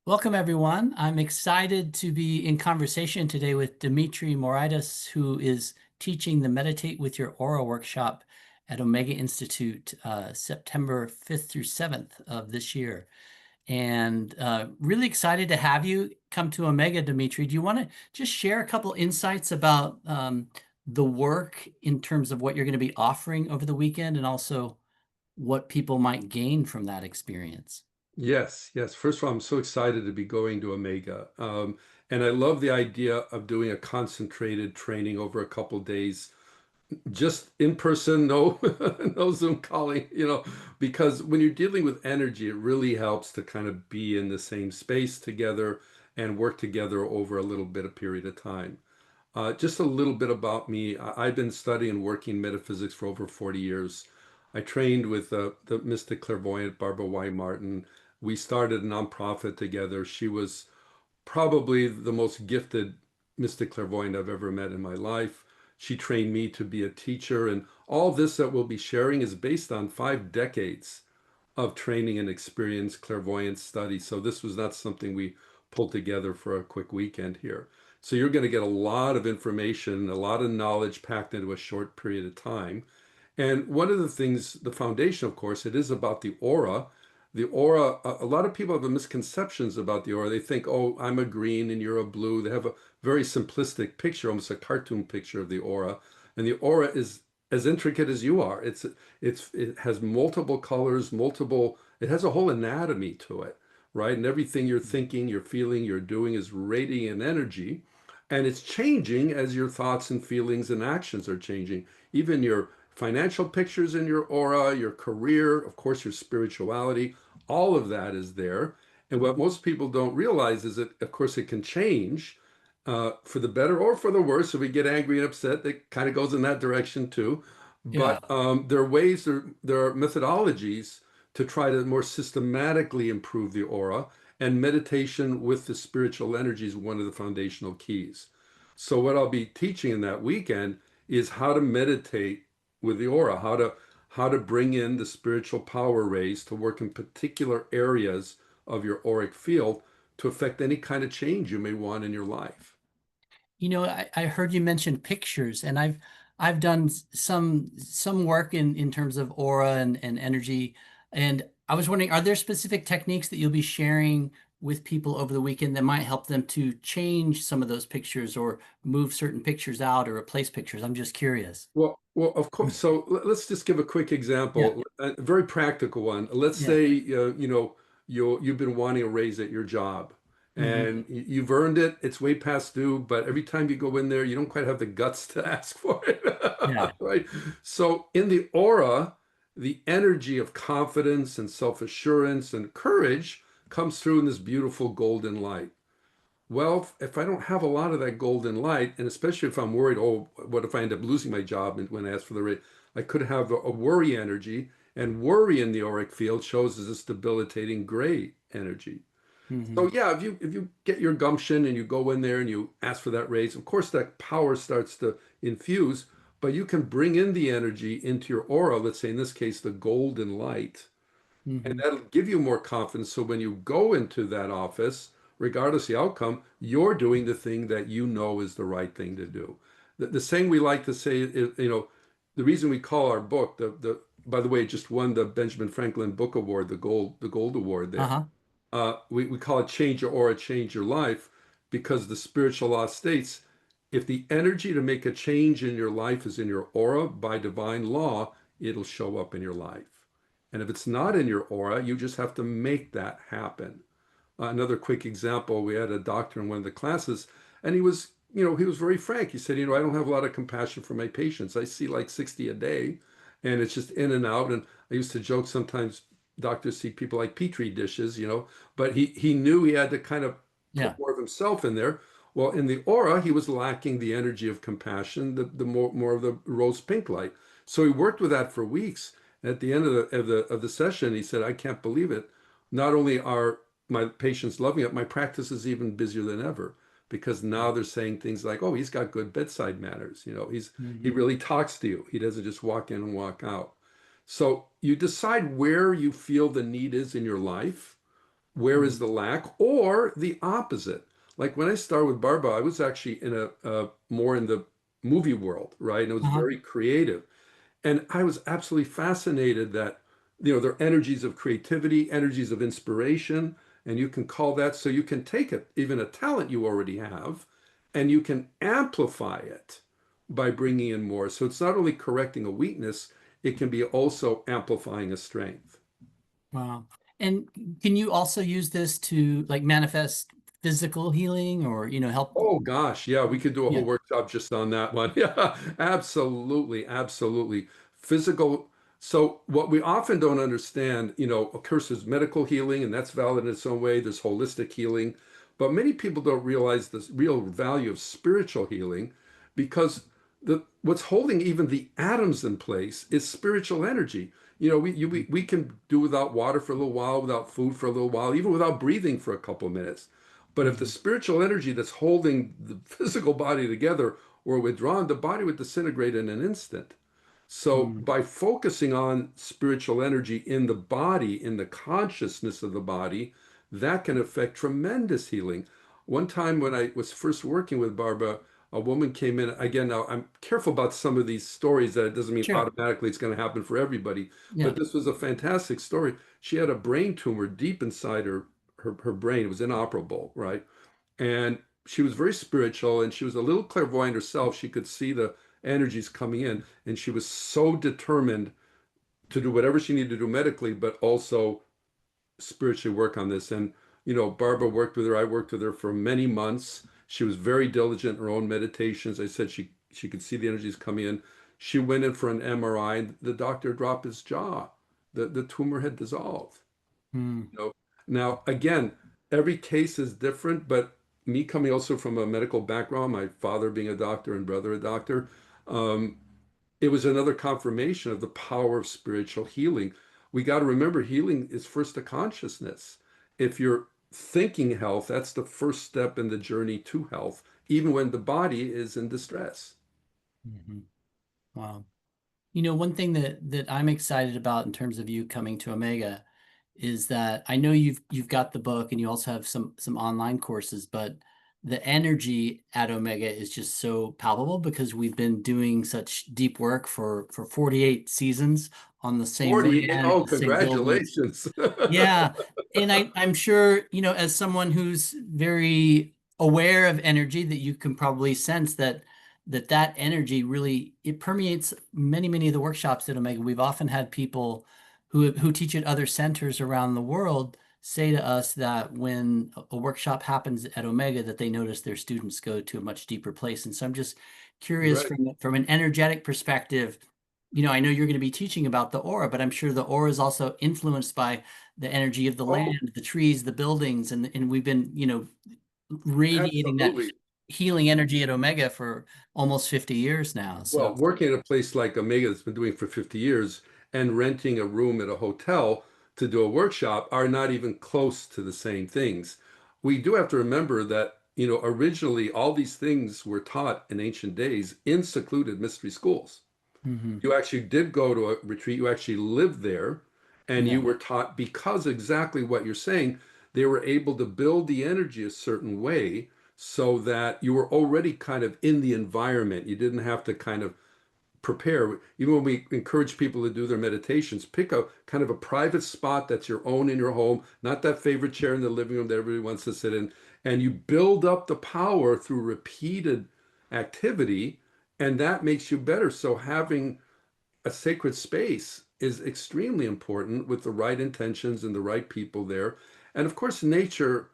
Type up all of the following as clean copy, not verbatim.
Welcome, everyone. I'm excited to be in conversation today with Dimitri Moraitis, who is teaching the Meditate with Your Aura workshop at Omega Institute September 5th through 7th of this year. And really excited to have you come to Omega, Dimitri. Do you want to just share a couple insights about the work in terms of what you're going to be offering over the weekend and also what people might gain from that experience? Yes, yes. First of all, I'm so excited to be going to Omega. And I love the idea of doing a concentrated training over a couple days, just in person, no, no Zoom calling, because when you're dealing with energy, it really helps to kind of be in the same space together and work together over a little bit of period of time. Just a little bit about me. I've been studying and working metaphysics for over 40 years. I trained with the mystic clairvoyant Barbara Y. Martin. We started a nonprofit together. She was probably the most gifted mystic clairvoyant I've ever met in my life. She trained me to be a teacher. And all this that we'll be sharing is based on 5 decades of training and experience, clairvoyance study. So this was not something we pulled together for a quick weekend here. So you're going to get a lot of information, a lot of knowledge packed into a short period of time. And one of the things, the foundation, of course, it is about the aura. The aura, a lot of people have misconceptions about the aura. They think, oh, I'm a green and you're a blue. They have a very simplistic picture, almost a cartoon picture of the aura. And the aura is as intricate as you are. It has multiple colors, it has a whole anatomy to it, right? And everything you're thinking, you're feeling, you're doing is radiant energy. And it's changing as your thoughts and feelings and actions are changing. Even your financial pictures in your aura, your career, of course, your spirituality, all of that is there. And what most people don't realize is that, of course, it can change for the better or for the worse. If we get angry and upset, it kind of goes in that direction too. Yeah. But there are ways, there are methodologies to try to more systematically improve the aura. And meditation with the spiritual energy is one of the foundational keys. So what I'll be teaching in that weekend is how to meditate with the aura, how to bring in the spiritual power rays to work in particular areas of your auric field to affect any kind of change you may want in your life. I heard you mention pictures, and I've done some work in terms of aura and energy. And I was wondering, are there specific techniques that you'll be sharing with people over the weekend that might help them to change some of those pictures or move certain pictures out or replace pictures? I'm just curious. Well, of course. So let's just give a quick Yeah. example, a very practical one. Let's Yeah. say you've been wanting a raise at your job, Hmm. and you've earned it. It's way past due, but every time you go in there, you don't quite have the guts to ask for it, Yeah. right? So in the aura, the energy of confidence and self-assurance and courage comes through in this beautiful golden light. Well, if I don't have a lot of that golden light, and especially if I'm worried, oh, what if I end up losing my job when I ask for the rate? I could have a worry energy, and worry in the auric field shows as this debilitating gray energy. Hmm. So yeah, if you get your gumption and you go in there and you ask for that raise, of course that power starts to infuse, but you can bring in the energy into your aura, let's say in this case, the golden light, and Hmm. that'll give you more confidence. So when you go into that office, regardless of the outcome, you're doing the thing that you know is the right thing to do. The saying we like to say is, the reason we call our book, the by the way, it just won the Benjamin Franklin Book Award, the gold award there. Uh-huh. We call it change your aura, change your life, because the spiritual law states if the energy to make a change in your life is in your aura by divine law, it'll show up in your life. And if it's not in your aura, you just have to make that happen. Another quick example, we had a doctor in one of the classes, and he was very frank. He said, I don't have a lot of compassion for my patients. I see like 60 a day, and it's just in and out. And I used to joke sometimes doctors see people like petri dishes, but he knew he had to kind of Yeah. put more of himself in there. Well, in the aura, he was lacking the energy of compassion, the more of the rose pink light. So he worked with that for weeks. At the end of the session, he said, "I can't believe it. Not only are my patients loving it, my practice is even busier than ever because now they're saying things like, 'Oh, he's got good bedside manners. He Hmm. really talks to you. He doesn't just walk in and walk out.'" So you decide where you feel the need is in your life, Where is Mhm. the lack? Or the opposite. Like when I started with Barbara, I was actually in a more in the movie world, right? And it was Uh-huh. very creative. And I was absolutely fascinated that, there are energies of creativity, energies of inspiration, and you can call that, so you can take it, even a talent you already have, and you can amplify it by bringing in more. So it's not only correcting a weakness, it can be also amplifying a strength. Wow. And can you also use this to like manifest physical healing or, help? Oh gosh, yeah, we could do a whole Yeah. workshop just on that one. Yeah, absolutely, absolutely. Physical. So what we often don't understand, of course, there's medical healing, and that's valid in its own way. There's holistic healing, but many people don't realize the real value of spiritual healing because the what's holding even the atoms in place is spiritual energy. We can do without water for a little while, without food for a little while, even without breathing for a couple of minutes. But if the Mhm. spiritual energy that's holding the physical body together were withdrawn, the body would disintegrate in an instant. So Mhm. by focusing on spiritual energy in the body, in the consciousness of the body, that can affect tremendous healing. One time when I was first working with Barbara, a woman came in. Again, now I'm careful about some of these stories that it doesn't mean Sure. automatically it's going to happen for everybody. Yeah. But this was a fantastic story. She had a brain tumor deep inside her brain. It was inoperable, right? And she was very spiritual and she was a little clairvoyant herself. She could see the energies coming in, and she was so determined to do whatever she needed to do medically, but also spiritually work on this. And, Barbara worked with her. I worked with her for many months. She was very diligent in her own meditations. I said she could see the energies coming in. She went in for an MRI, and the doctor dropped his jaw. The tumor had dissolved. Mm. You know, now again, every case is different, but me coming also from a medical background, my father being a doctor and brother a doctor, um, it was another confirmation of the power of spiritual healing. We got to remember healing is first a consciousness. If you're thinking health, that's the first step in the journey to health, even when the body is in distress. Mhm. Wow. One thing that I'm excited about in terms of you coming to Omega is that I know you've got the book and you also have some online courses, but the energy at Omega is just so palpable because we've been doing such deep work for 48 seasons on the same 48, land, oh, the same buildings. congratulations. Yeah. And I'm sure, as someone who's very aware of energy, that you can probably sense that energy really it permeates many of the workshops at Omega. We've often had people who teach at other centers around the world say to us that when a workshop happens at Omega, that they notice their students go to a much deeper place. And so I'm just curious Right. from an energetic perspective. I know you're going to be teaching about the aura, but I'm sure the aura is also influenced by the energy of the Oh, land, the trees, the buildings, and we've been, radiating that absolutely. healing energy at Omega for almost 50 years now. So, Well, working at a place like Omega that's been doing for 50 years and renting a room at a hotel to do a workshop are not even close to the same things. We do have to remember that, originally all these things were taught in ancient days in secluded mystery schools. mhm, You actually did go to a retreat, you actually lived there, and yeah. you were taught because exactly what you're saying, they were able to build the energy a certain way so that you were already kind of in the environment. You didn't have to kind of prepare. Even when we encourage people to do their meditations, pick a kind of a private spot that's your own in your home, not that favorite chair in the living room that everybody wants to sit in, and you build up the power through repeated activity, and that makes you better. So having a sacred space is extremely important with the right intentions and the right people there. And of course, nature,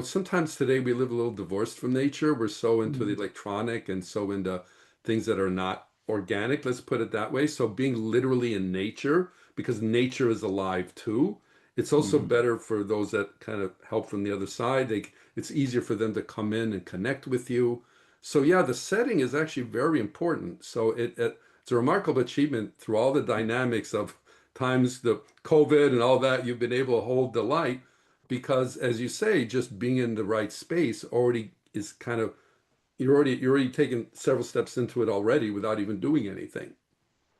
sometimes today we live a little divorced from nature. We're so into the Mhm, electronic and so into things that are not organic, let's put it that way. So being literally in nature, because nature is alive too, it's also mhm, better for those that kind of help from the other side. It's easier for them to come in and connect with you. So yeah, the setting is actually very important. So it's a remarkable achievement through all the dynamics of times the COVID and all that. You've been able to hold the light because as you say, just being in the right space already is kind of you're already taking several steps into it already without even doing anything.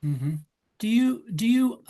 mhm. Do you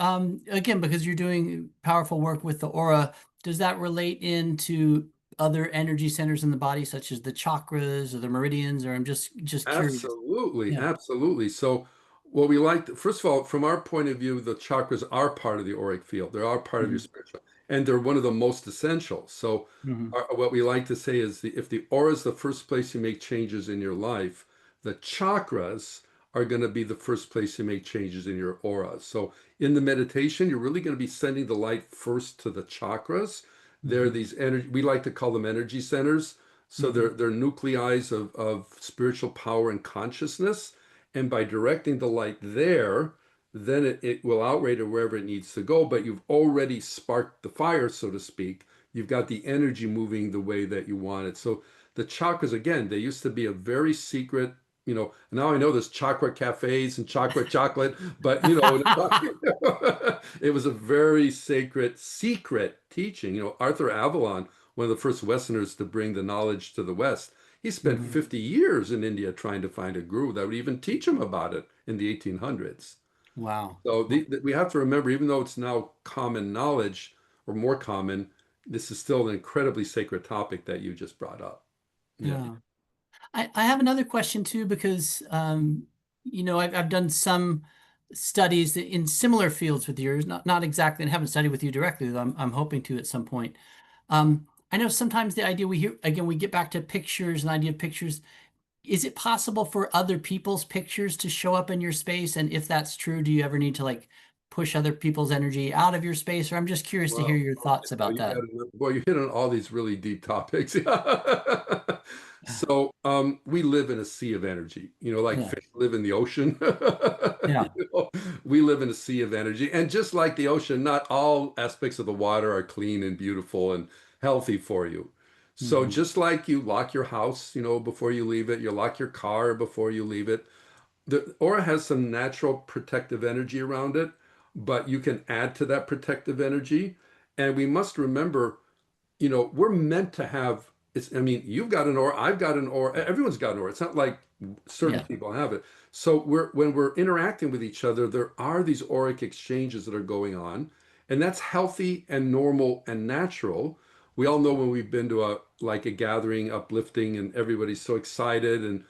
again, because you're doing powerful work with the aura, does that relate into other energy centers in the body, such as the chakras or the meridians, or I'm just curious. Absolutely, Yeah. absolutely. So, what we like, first of all, from our point of view, the chakras are part of the auric field. They are part of your Hmm. spiritual, and they're one of the most essential. So, Hmm. what we like to say is if the aura is the first place you make changes in your life, the chakras are going to be the first place you make changes in your aura. So, in the meditation, you're really going to be sending the light first to the chakras. They're Hmm. these energy, we like to call them energy centers. So Hmm. they're nuclei of spiritual power and consciousness. And by directing the light there, then it will outrate it wherever it needs to go. But you've already sparked the fire, so to speak. You've got the energy moving the way that you want it. So the chakras, again, they used to be a very secret, now I know there's chakra cafes and chocolate, but it was a very sacred, secret teaching. Arthur Avalon, one of the first Westerners to bring the knowledge to the West. He spent Hmm. 50 years in India trying to find a guru that would even teach him about it in the 1800s. Wow. So we have to remember, even though it's now common knowledge or more common, this is still an incredibly sacred topic that you just brought up. Yeah. Yeah. I have another question too, because I've done some studies in similar fields with yours, not exactly, and haven't studied with you directly, though I'm hoping to at some point. I know sometimes the idea we hear again, we get back to pictures and the idea of pictures. Is it possible for other people's pictures to show up in your space? And if that's true, do you ever need to like push other people's energy out of your space? Or I'm just curious to hear Well, your thoughts well, about that. you hit on all these really deep topics. So, we live in a sea of energy, like Yeah. fish live in the ocean. Yeah. We live in a sea of energy. And just like the ocean, not all aspects of the water are clean and beautiful and healthy for you. So Hmm. just like you lock your house, before you leave it, you lock your car before you leave it. The aura has some natural protective energy around it, but you can add to that protective energy. And we must remember, we're meant to have I mean, you've got an aura, I've got an aura, everyone's got an aura. It's not like certain Yeah. people have it. So when we're interacting with each other, there are these auric exchanges that are going on, and that's healthy and normal and natural. We all know when we've been to a gathering, uplifting, and everybody's so excited, and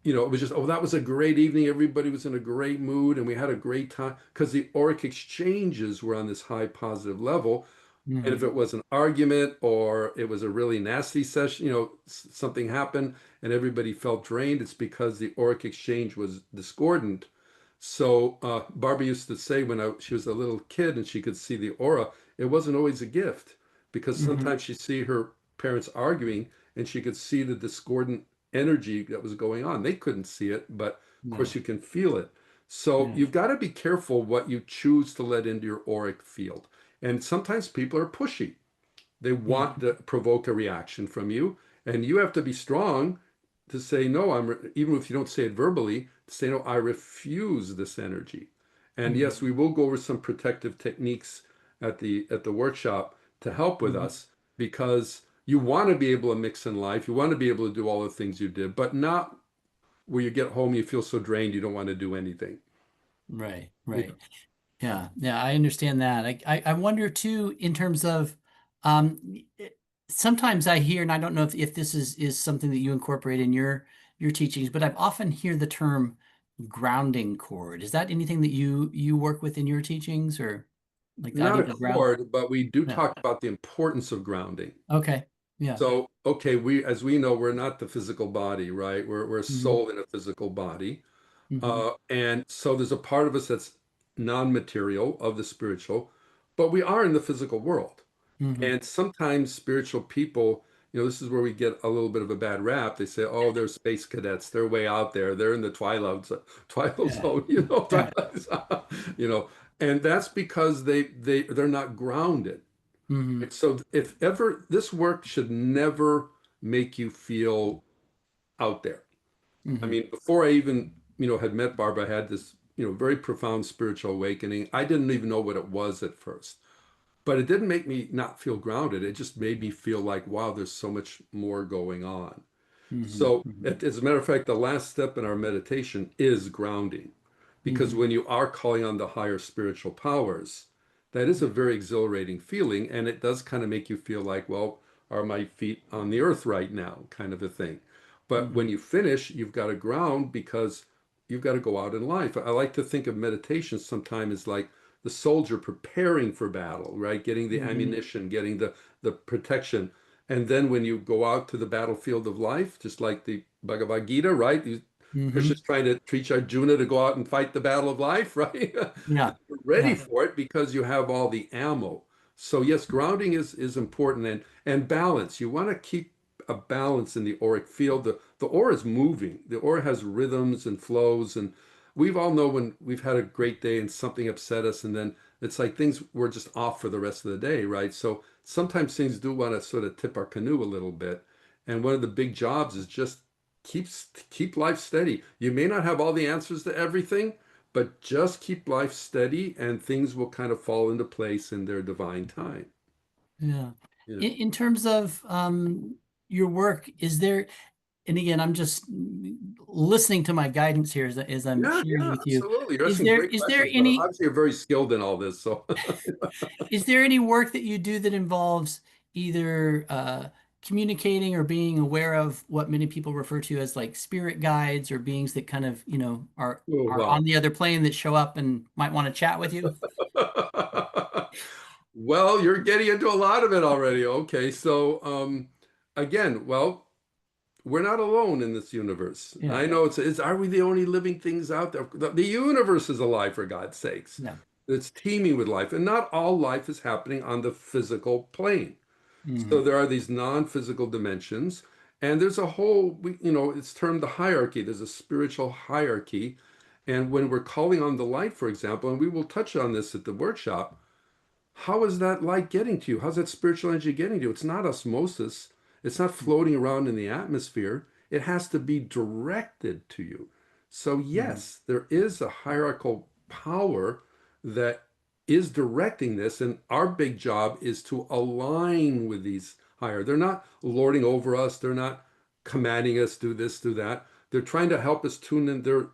it was just, oh, that was a great evening. Everybody was in a great mood, and we had a great time because the auric exchanges were on this high positive level. And if Hmm. it was an argument or it was a really nasty session, something happened and everybody felt drained, it's because the auric exchange was discordant. So Barbara used to say when she was a little kid and she could see the aura, it wasn't always a gift because Hmm. sometimes she'd see her parents arguing and she could see the discordant energy that was going on. They couldn't see it, but of Yeah. course you can feel it. So Yeah. you've got to be careful what you choose to let into your auric field. And sometimes people are pushy. They Yeah. want to provoke a reaction from you, and you have to be strong to say no. Even if you don't say it verbally, to say no. I refuse this energy. And yes, Hmm. we will go over some protective techniques at the workshop to help with Hmm. us because you want to be able to mix in life. You want to be able to do all the things you did, but not where you get home you feel so drained you don't want to do anything. Right. Yeah. Right. Yeah, yeah, I understand that. I wonder too, in terms of, sometimes I hear, and I don't know if this is something that you incorporate in your teachings, but I've often hear the term grounding cord. Is that anything that you work with in your teachings, or like the Not idea a of the ground? cord, but we do Yeah. talk about the importance of grounding. Okay. Yeah. So, okay, as we know, we're not the physical body, right? We're a Hmm. soul in a physical body. Hmm. And so there's a part of us that's non-material of the spiritual, but we are in the physical world. Hmm. And sometimes spiritual people, this is where we get a little bit of a bad rap. They say, oh, they're space cadets. They're way out there. They're in the twilight Yeah. zone, Yeah. twilight zone, you know. And that's because they're not grounded. Hmm. And so if ever this work should never make you feel out there. I Hmm. mean, before I even, had met Barbara, I had this, very profound spiritual awakening. I didn't even know what it was at first, but it didn't make me not feel grounded. It just made me feel like, wow, there's so much more going on. Hmm. So, Hmm. as a matter of fact, the last step in our meditation is grounding. because Hmm. when you are calling on the higher spiritual powers, that is a very exhilarating feeling, and it does kind of make you feel like, well, are my feet on the earth right now, kind of a thing. But when Hmm. you finish, you've got to ground because you've got to go out in life. I like to think of meditation sometimes as like the soldier preparing for battle, right? Getting the Hmm. ammunition, getting the protection. And then when you go out to the battlefield of life, just like the Bhagavad Gita, right? Hmm. Krishna's trying to teach Arjuna to go out and fight the battle of life, right? Yeah. You're ready Yeah. for it because you have all the ammo. So yes, grounding is important, and balance. You want to keep a balance in the auric field. The aura is moving. The aura has rhythms and flows, and we've all know when we've had a great day and something upset us, and then it's like things were just off for the rest of the day, right? So sometimes things do want to sort of tip our canoe a little bit. And one of the big jobs is just keep life steady. You may not have all the answers to everything, but just keep life steady and things will kind of fall into place in their divine time. Yeah. Yeah. In terms of your work, is there, and again, I'm just listening to my guidance here as I'm Yeah, sharing yeah, with you. absolutely. You're asking great Is there questions, but any obviously you're very skilled in all this. So is there any work that you do that involves either communicating or being aware of what many people refer to as like spirit guides or beings that kind of, oh, are wow. on the other plane that show up and might want to chat with you? Well, you're getting into a lot of it already. Okay, so again, well, we're not alone in this universe. Yeah. I know it's are we the only living things out there? The universe is alive, for God's sakes. Yeah. It's teeming with life, and not all life is happening on the physical plane. So Hmm. there are these non-physical dimensions, and there's a whole, it's termed the hierarchy. There's a spiritual hierarchy. And when we're calling on the light, for example, and we will touch on this at the workshop, how is that light getting to you? How's that spiritual energy getting to you? It's not osmosis. It's not floating around in the atmosphere. It has to be directed to you. So, Hmm. yes, there is a hierarchical power that is directing this. And our big job is to align with these higher. They're not lording over us. They're not commanding us, do this, do that. They're trying to help us tune in.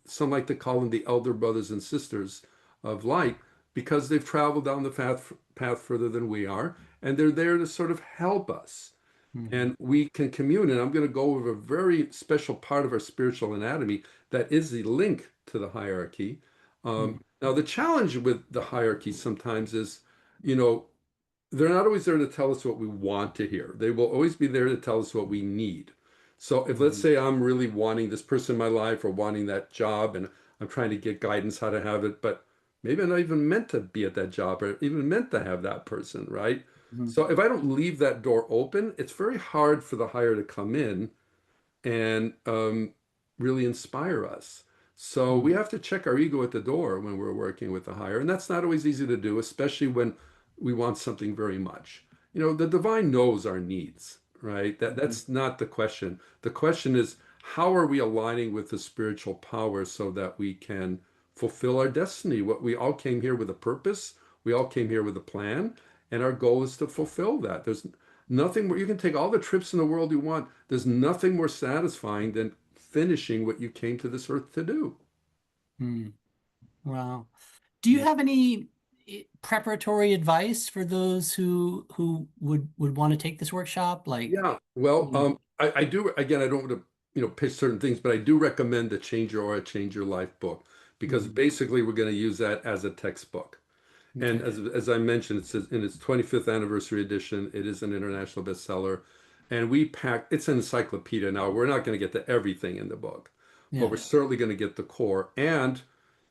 Some like to call them the elder brothers and sisters of light because they've traveled down the path further than we are, and they're there to sort of help us. Hmm. And we can commune. And I'm going to go over a very special part of our spiritual anatomy that is the link to the hierarchy. Hmm. Now, the challenge with the hierarchy sometimes is, you know, they're not always there to tell us what we want to hear. They will always be there to tell us what we need. So if let's Hmm. say I'm really wanting this person in my life or wanting that job and I'm trying to get guidance how to have it, but maybe I'm not even meant to be at that job or even meant to have that person, right? Hmm. So if I don't leave that door open, it's very hard for the hire to come in and really inspire us. So we Hmm. have to check our ego at the door when we're working with the higher, and that's not always easy to do, especially when we want something very much. You know, the divine knows our needs, right? Hmm. That's not the question. The question is how are we aligning with the spiritual power so that we can fulfill our destiny? What we all came here with a purpose, we all came here with a plan, and our goal is to fulfill that. There's nothing more, you can take all the trips in the world you want. There's nothing more satisfying than finishing what you came to this earth to do. Hmm. Wow. Do you Yeah. have any preparatory advice for those who would want to take this workshop? Like, Yeah. Well, you know, I do, again, I don't want to, pitch certain things, but I do recommend the Change Your Aura, Change Your Life book because mhm. basically we're going to use that as a textbook. And Okay. as I mentioned, it's in its 25th anniversary edition. It is an international bestseller. And it's an encyclopedia now. We're not going to get to everything in the book, but Yeah. we're certainly going to get the core. And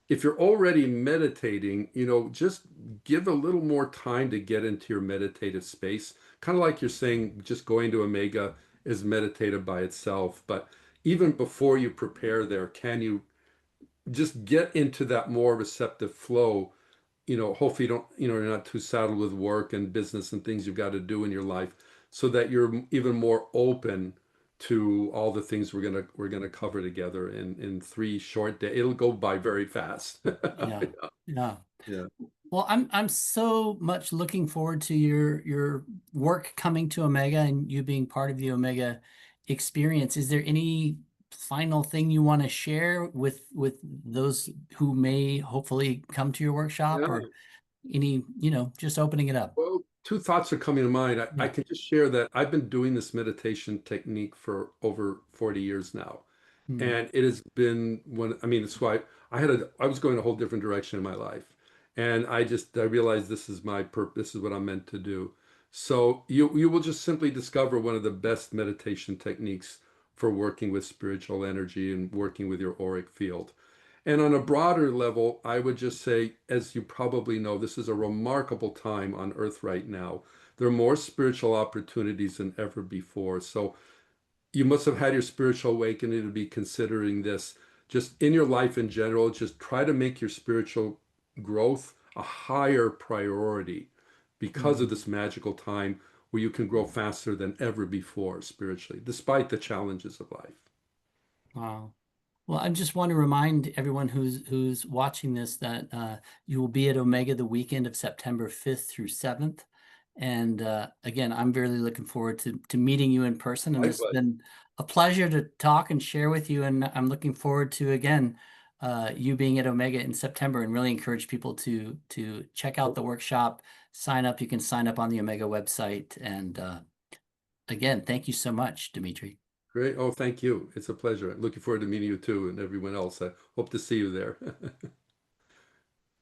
if you're already meditating, just give a little more time to get into your meditative space. Kind of like you're saying, just going to Omega is meditative by itself. But even before you prepare there, can you just get into that more receptive flow? Hopefully you're not too saddled with work and business and things you've got to do in your life so that you're even more open to all the things we're gonna cover together in 3 short days. It'll go by very fast. Yeah. Yeah. Yeah. Well, I'm so much looking forward to your work coming to Omega and you being part of the Omega experience. Is there any final thing you want to share with those who may hopefully come to your workshop, Yeah. or any, just opening it up? Well, two thoughts are coming to mind. I Yeah. can just share that I've been doing this meditation technique for over 40 years now. Mm, And it has been I mean, that's why I was going a whole different direction in my life. And I realized this is my purpose, this is what I'm meant to do. So you will just simply discover one of the best meditation techniques for working with spiritual energy and working with your auric field. And on a broader level, I would just say, as you probably know, this is a remarkable time on Earth right now. There are more spiritual opportunities than ever before. So you must have had your spiritual awakening to be considering this. Just in your life in general, just try to make your spiritual growth a higher priority because of mm, this magical time where you can grow faster than ever before spiritually, despite the challenges of life. wow. Well, I just want to remind everyone who's watching this that you will be at Omega the weekend of September 5th through 7th. And again, I'm really looking forward to meeting you in person. And this has Likewise. been a pleasure to talk and share with you. And I'm looking forward to, again, you being at Omega in September, and really encourage people to check out the workshop, sign up. You can sign up on the Omega website. And again, thank you so much, Dimitri. Great. Oh, thank you. It's a pleasure. Looking forward to meeting you too and everyone else. I hope to see you there.